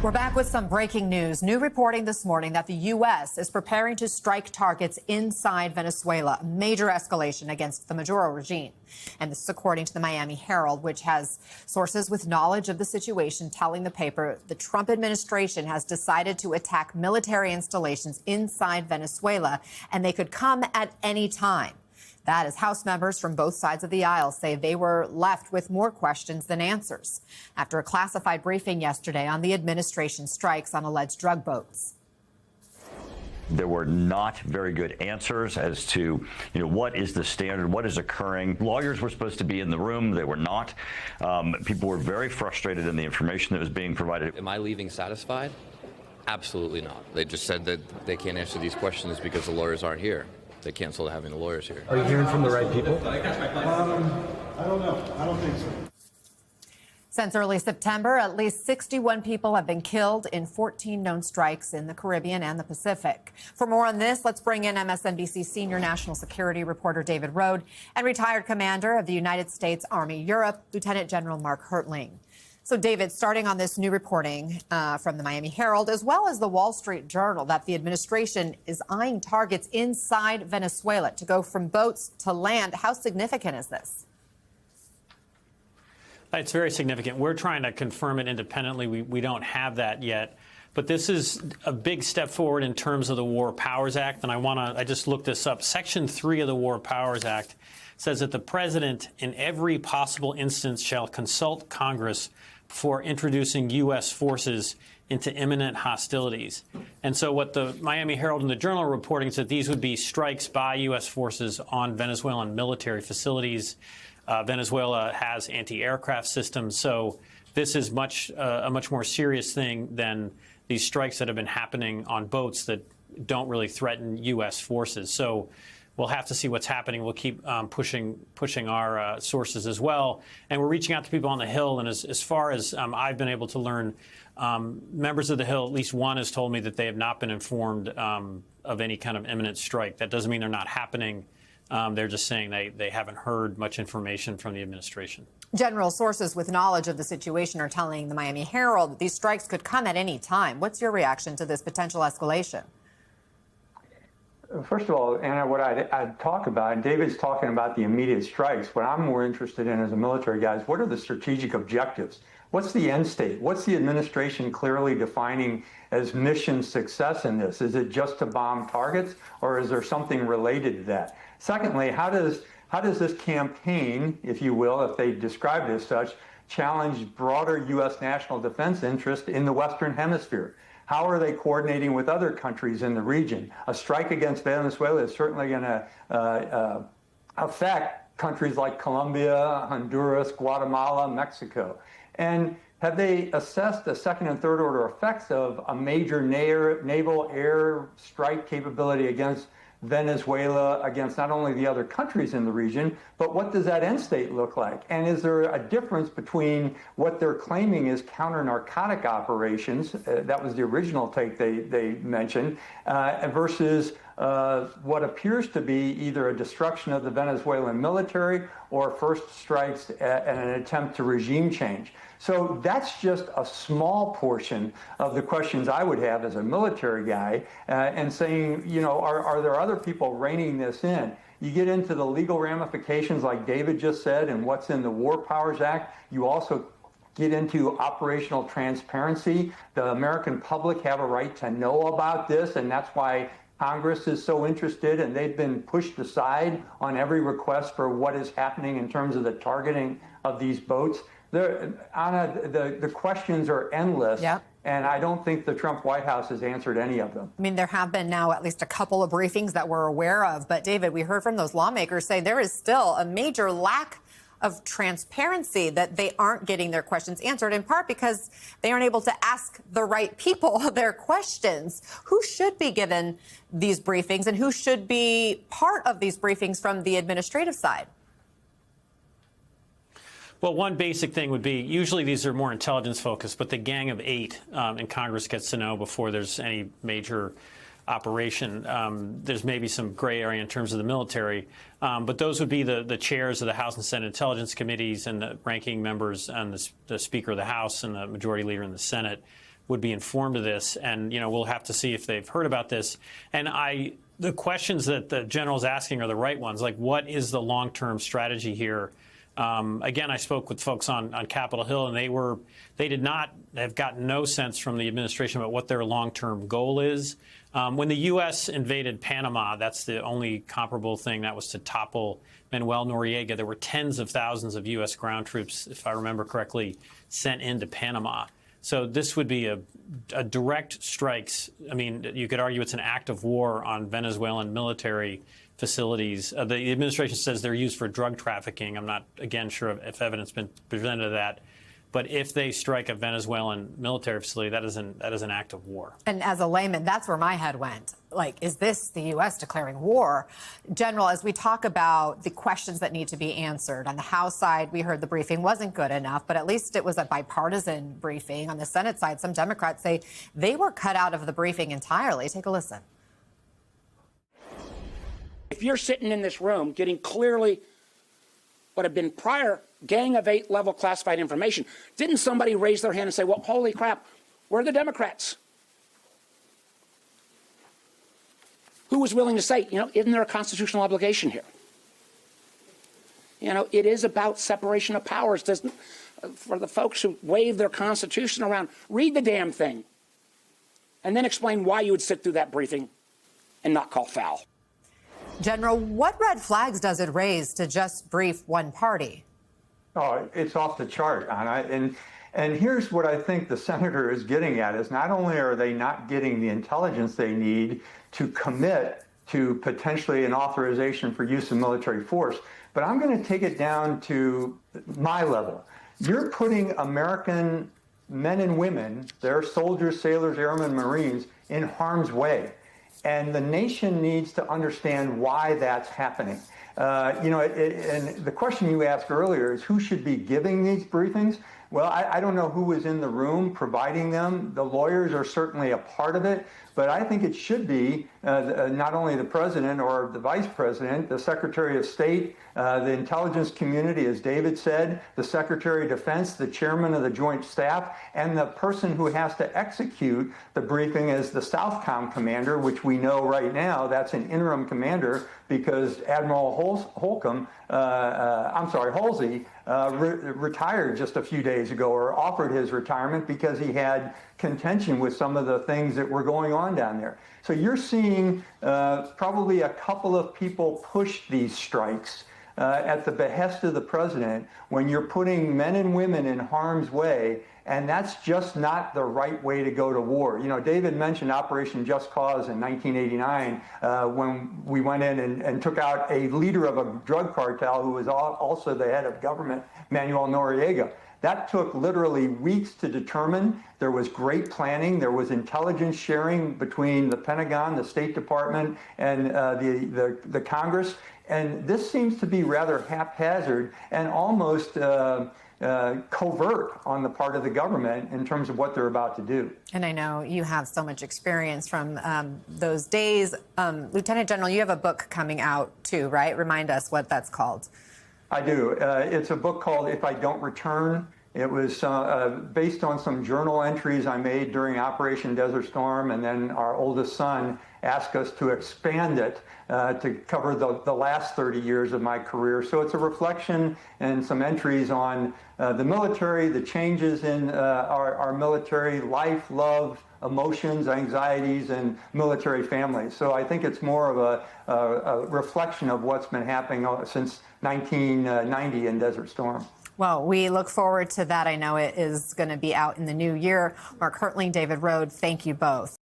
We're back with some breaking news. New reporting this morning that the U.S. is preparing to strike targets inside Venezuela, a major escalation against the Maduro regime. And this is according to the Miami Herald, which has sources with knowledge of the situation telling the paper the Trump administration has decided to attack military installations inside Venezuela, and they could come at any time. That as House members from both sides of the aisle say they were left with more questions than answers after a classified briefing yesterday on the administration strikes on alleged drug boats. There were not very good answers as to, what is the standard, what is occurring. Lawyers were supposed to be in the room. They were not. People were very frustrated in the information that was being provided. Am I leaving satisfied? Absolutely not. They just said that they can't answer these questions because the lawyers aren't here. They canceled having the lawyers here. Are you hearing from the right people? I don't know. I don't think so. Since early September, at least 61 people have been killed in 14 known strikes in the Caribbean and the Pacific. For more on this, let's bring in MSNBC senior national security reporter David Rohde and retired commander of the United States Army Europe, Lieutenant General Mark Hertling. So, David, starting on this new reporting from the Miami Herald, as well as the Wall Street Journal, that the administration is eyeing targets inside Venezuela to go from boats to land. How significant is this? It's very significant. We're trying to confirm it independently. We don't have that yet. But this is a big step forward in terms of the War Powers Act. And I just looked this up. Section 3 of the War Powers Act says that the president, in every possible instance, shall consult Congress before introducing U.S. forces into imminent hostilities. And so what the Miami Herald and the Journal are reporting is that these would be strikes by U.S. forces on Venezuelan military facilities. Venezuela has anti-aircraft systems. So this is a much more serious thing than these strikes that have been happening on boats that don't really threaten U.S. forces. So we'll have to see what's happening. We'll keep pushing our sources as well. And we're reaching out to people on the Hill. And as far as I've been able to learn, members of the Hill, at least one has told me that they have not been informed of any kind of imminent strike. That doesn't mean they're not happening. They're just saying they haven't heard much information from the administration. General, sources with knowledge of the situation are telling the Miami Herald that these strikes could come at any time. What's your reaction to this potential escalation? First of all, Anna, what I'd talk about, and David's talking about the immediate strikes. What I'm more interested in as a military guy is what are the strategic objectives? What's the end state? What's the administration clearly defining as mission success in this? Is it just to bomb targets, or is there something related to that? Secondly, how does this campaign, if you will, if they describe it as such, challenge broader U.S. national defense interest in the Western Hemisphere? How are they coordinating with other countries in the region? A strike against Venezuela is certainly going to affect countries like Colombia, Honduras, Guatemala, Mexico. And have they assessed the second and third order effects of a major naval air strike capability against Venezuela, against not only the other countries in the region, but what does that end state look like? And is there a difference between what they're claiming is counter-narcotic operations, that was the original take they mentioned, versus what appears to be either a destruction of the Venezuelan military or first strikes and an attempt to regime change? So that's just a small portion of the questions I would have as a military guy, and saying, are there other people reining this in? You get into the legal ramifications like David just said and what's in the War Powers Act. You also get into operational transparency. The American public have a right to know about this, and that's why Congress is so interested, and they've been pushed aside on every request for what is happening in terms of the targeting of these boats. Anna, the questions are endless. Yep. And I don't think the Trump White House has answered any of them. I mean, there have been now at least a couple of briefings that we're aware of. But, David, we heard from those lawmakers say there is still a major lack of transparency, that they aren't getting their questions answered, in part because they aren't able to ask the right people their questions. Who should be given these briefings, and who should be part of these briefings from the administrative side? Well, one basic thing would be, usually these are more intelligence focused, but the Gang of Eight in Congress gets to know before there's any major operation. There's maybe some gray area in terms of the military, but those would be the chairs of the House and Senate Intelligence Committees and the ranking members and the Speaker of the House and the Majority Leader in the Senate. would be informed of this. And, we'll have to see if they've heard about this. And the questions that the general's asking are the right ones. Like, what is the long-term strategy here? Again, I spoke with folks on Capitol Hill, and they did not have gotten no sense from the administration about what their long-term goal is. When the U.S. invaded Panama, that's the only comparable thing. That was to topple Manuel Noriega. There were tens of thousands of U.S. ground troops, if I remember correctly, sent into Panama. So this would be a direct strikes. I mean, you could argue it's an act of war on Venezuelan military facilities. The administration says they're used for drug trafficking. I'm not, again, sure if evidence has been presented of that. But if they strike a Venezuelan military facility, that is an act of war. And as a layman, that's where my head went. Like, is this the U.S. declaring war? General, as we talk about the questions that need to be answered, on the House side, we heard the briefing wasn't good enough, but at least it was a bipartisan briefing. On the Senate side, some Democrats say they were cut out of the briefing entirely. Take a listen. If you're sitting in this room getting clearly what had been prior Gang of Eight level classified information, didn't somebody raise their hand and say, well, holy crap, where are the Democrats? Who was willing to say, isn't there a constitutional obligation here? It is about separation of powers. For the folks who wave their Constitution around, read the damn thing and then explain why you would sit through that briefing and not call foul. General, what red flags does it raise to just brief one party? Oh, it's off the chart, Anna. And here's what I think the senator is getting at is not only are they not getting the intelligence they need to commit to potentially an authorization for use of military force, but I'm going to take it down to my level. You're putting American men and women, their soldiers, sailors, airmen, Marines, in harm's way. And the nation needs to understand why that's happening. And the question you asked earlier is who should be giving these briefings? Well, I don't know who was in the room providing them. The lawyers are certainly a part of it, but I think it should be not only the president or the vice president, the Secretary of State, the intelligence community, as David said, the Secretary of Defense, the chairman of the Joint Staff, and the person who has to execute the briefing is the Southcom commander, which we know right now that's an interim commander because Admiral Halsey retired just a few days ago or offered his retirement because he had contention with some of the things that were going on down there. So you're seeing probably a couple of people push these strikes at the behest of the president when you're putting men and women in harm's way, and that's just not the right way to go to war. David mentioned Operation Just Cause in 1989 when we went in and took out a leader of a drug cartel who was also the head of government, Manuel Noriega. That took literally weeks to determine. There was great planning. There was intelligence sharing between the Pentagon, the State Department, and the Congress. And this seems to be rather haphazard and almost covert on the part of the government in terms of what they're about to do. And I know you have so much experience from those days. Lieutenant General, you have a book coming out too, right? Remind us what that's called. I do. It's a book called If I Don't Return. It was based on some journal entries I made during Operation Desert Storm, and then our oldest son asked us to expand it to cover the last 30 years of my career. So it's a reflection and some entries on the military, the changes in our military life, love, emotions, anxieties, and military families. So I think it's more of a reflection of what's been happening since 1990 in Desert Storm. Well, we look forward to that. I know it is going to be out in the new year. Mark Hertling, David Rohde, thank you both.